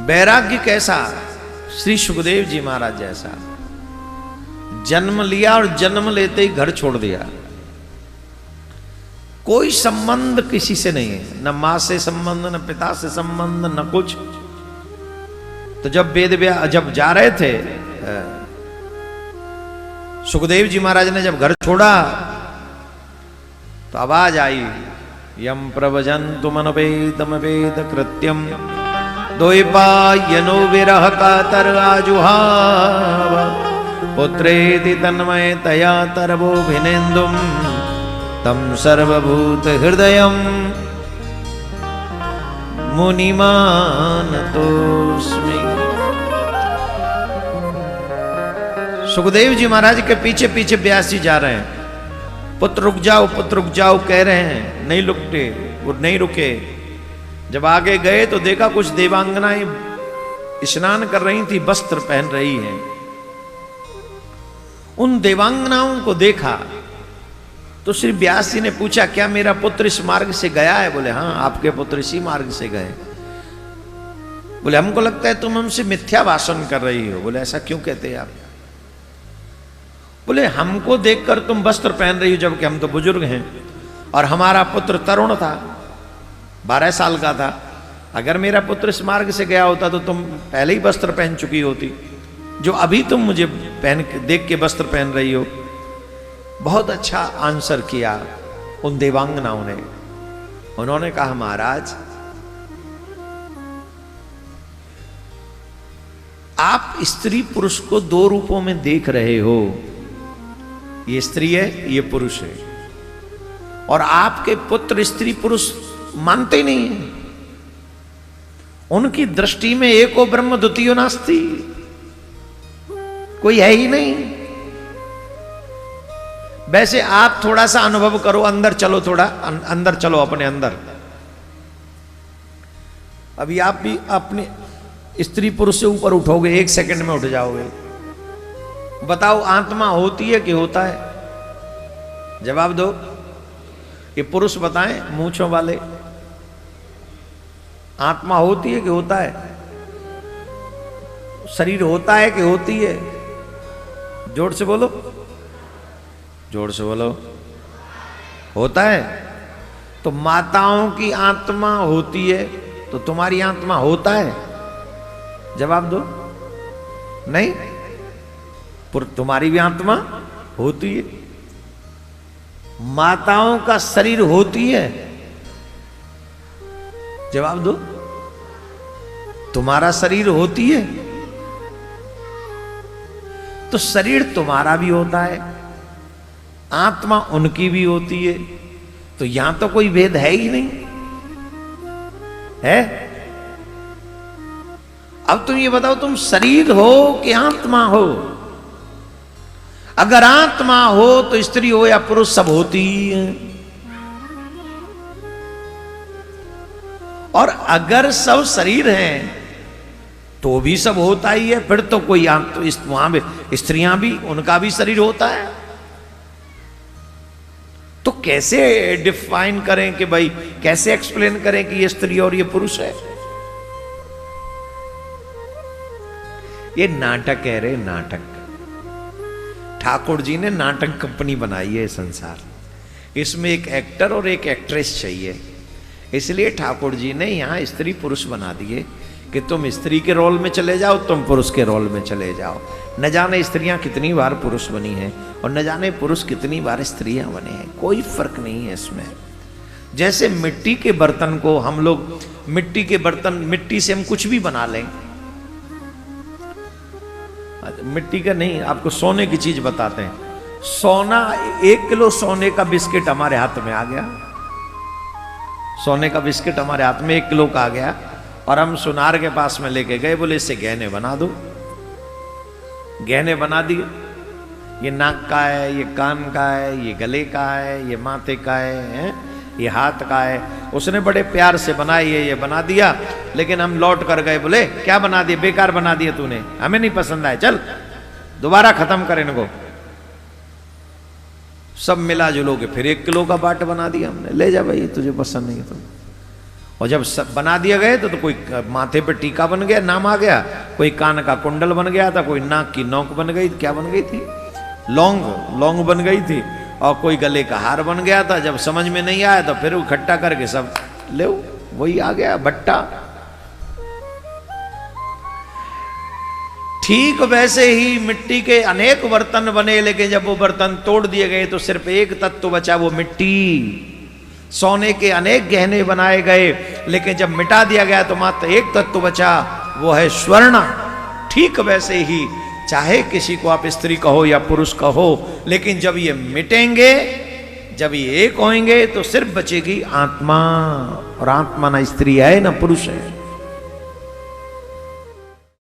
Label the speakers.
Speaker 1: वैराग्य कैसा? श्री सुखदेव जी महाराज जैसा। जन्म लिया और जन्म लेते ही घर छोड़ दिया। कोई संबंध किसी से नहीं है, न मां से संबंध, न पिता से संबंध, न कुछ। तो जब जा रहे थे सुखदेव जी महाराज ने जब घर छोड़ा तो आवाज आई, यम प्रवजन्तु मनवेदमवेद कृत्यम द्वैपायनो विरह कातर आजुहाव पुत्रेति तन्मयतया तरवोभिनेन्दुं तं सर्वभूत हृदयं मुनिमानतोस्मि। सुखदेव जी महाराज के पीछे पीछे व्यास जी जा रहे हैं। पुत्र रुक जाओ, पुत्र रुक जाओ कह रहे हैं, नहीं रुकते, वो नहीं रुके। जब आगे गए तो देखा कुछ देवांगनाएं स्नान कर रही थी, वस्त्र पहन रही हैं। उन देवांगनाओं को देखा तो श्री व्यास जी ने पूछा, क्या मेरा पुत्र इस मार्ग से गया है? बोले हाँ, आपके पुत्र इसी मार्ग से गए। बोले हमको लगता है तुम हमसे मिथ्या भाषण कर रही हो। बोले ऐसा क्यों कहते हैं आप? बोले हमको देखकर तुम वस्त्र पहन रही हो, जबकि हम तो बुजुर्ग हैं और हमारा पुत्र तरुण था, 12 साल का था। अगर मेरा पुत्र इस मार्ग से गया होता तो तुम पहले ही वस्त्र पहन चुकी होती, जो अभी तुम मुझे देख के वस्त्र पहन रही हो। बहुत अच्छा आंसर किया उन देवांगनाओं ने। उन्होंने कहा महाराज, आप स्त्री पुरुष को दो रूपों में देख रहे हो, ये स्त्री है, ये पुरुष है, और आपके पुत्र स्त्री पुरुष मानते ही नहीं है। उनकी दृष्टि में एको ब्रह्म द्वितीयो नास्ति, कोई है ही नहीं। वैसे आप थोड़ा सा अनुभव करो, अंदर चलो, थोड़ा अंदर चलो अपने अंदर। अभी आप भी अपने स्त्री पुरुष से ऊपर उठोगे, 1 सेकंड में उठ जाओगे। बताओ आत्मा होती है कि होता है? जवाब दो। ये पुरुष बताएं, मूंछों वाले, आत्मा होती है कि होता है? शरीर होता है कि होती है? जोर से बोलो, जोर से बोलो। होता है। तो माताओं की आत्मा होती है, तो तुम्हारी आत्मा होता है? जवाब दो। नहीं, तुम्हारी भी आत्मा होती है। माताओं का शरीर होती है? जवाब दो। तुम्हारा शरीर होती है? तो शरीर तुम्हारा भी होता है, आत्मा उनकी भी होती है, तो यहां तो कोई भेद है ही नहीं है। अब तुम ये बताओ, तुम शरीर हो कि आत्मा हो? अगर आत्मा हो तो स्त्री हो या पुरुष सब होती ही है, और अगर सब शरीर हैं तो भी सब होता ही है। फिर तो कोई वहां भी स्त्रियां भी, उनका भी शरीर होता है। तो कैसे डिफाइन करें कि भाई, कैसे एक्सप्लेन करें कि ये स्त्री और ये पुरुष है? ये नाटक है रे, नाटक। ठाकुर जी ने नाटक कंपनी बनाई है संसार, इसमें एक एक्टर और एक एक्ट्रेस चाहिए। इसलिए ठाकुर जी ने यहां स्त्री पुरुष बना दिए कि तुम स्त्री के रोल में चले जाओ, तुम पुरुष के रोल में चले जाओ। न जाने स्त्रियां कितनी बार पुरुष बनी हैं और न जाने पुरुष कितनी बार स्त्रियां बने हैं, कोई फर्क नहीं है इसमें। जैसे मिट्टी के बर्तन को हम लोग, मिट्टी के बर्तन, मिट्टी से हम कुछ भी बना लें। मिट्टी का नहीं, आपको सोने की चीज बताते हैं। सोना, 1 किलो सोने का बिस्किट हमारे हाथ में आ गया, सोने का बिस्किट हमारे हाथ में 1 किलो का आ गया, और हम सुनार के पास में लेके गए, बोले इससे गहने बना दो। गहने बना दिए। ये नाक का है, ये कान का है, ये गले का है, ये माथे का है, ये हाथ का है। उसने बड़े प्यार से बनाई है, ये बना दिया। लेकिन हम लौट कर गए, बोले क्या बना दिया, बेकार बना दिया तूने, हमें नहीं पसंद आए, चल दोबारा खत्म कर इनको। सब मिला जुलो के फिर 1 किलो का बाट बना दिया हमने, ले जा भाई तुझे पसंद नहीं तो। और जब बना दिया गए तो कोई माथे पे टीका बन गया, नाम आ गया, कोई कान का कुंडल बन गया था, कोई नाक की नोक बन गई, क्या बन गई थी, लौंग बन गई थी, और कोई गले का हार बन गया था। जब समझ में नहीं आया तो फिर इकट्ठा करके सब ले, वही आ गया भट्टा। ठीक वैसे ही मिट्टी के अनेक बर्तन बने, लेकिन जब वो बर्तन तोड़ दिए गए तो सिर्फ एक तत्व बचा, वो मिट्टी। सोने के अनेक गहने बनाए गए, लेकिन जब मिटा दिया गया तो मात्र एक तत्व बचा, वो है स्वर्ण। ठीक वैसे ही चाहे किसी को आप स्त्री कहो या पुरुष कहो, लेकिन जब ये मिटेंगे, जब ये एक होंगे तो सिर्फ बचेगी आत्मा, और आत्मा ना स्त्री है ना पुरुष है।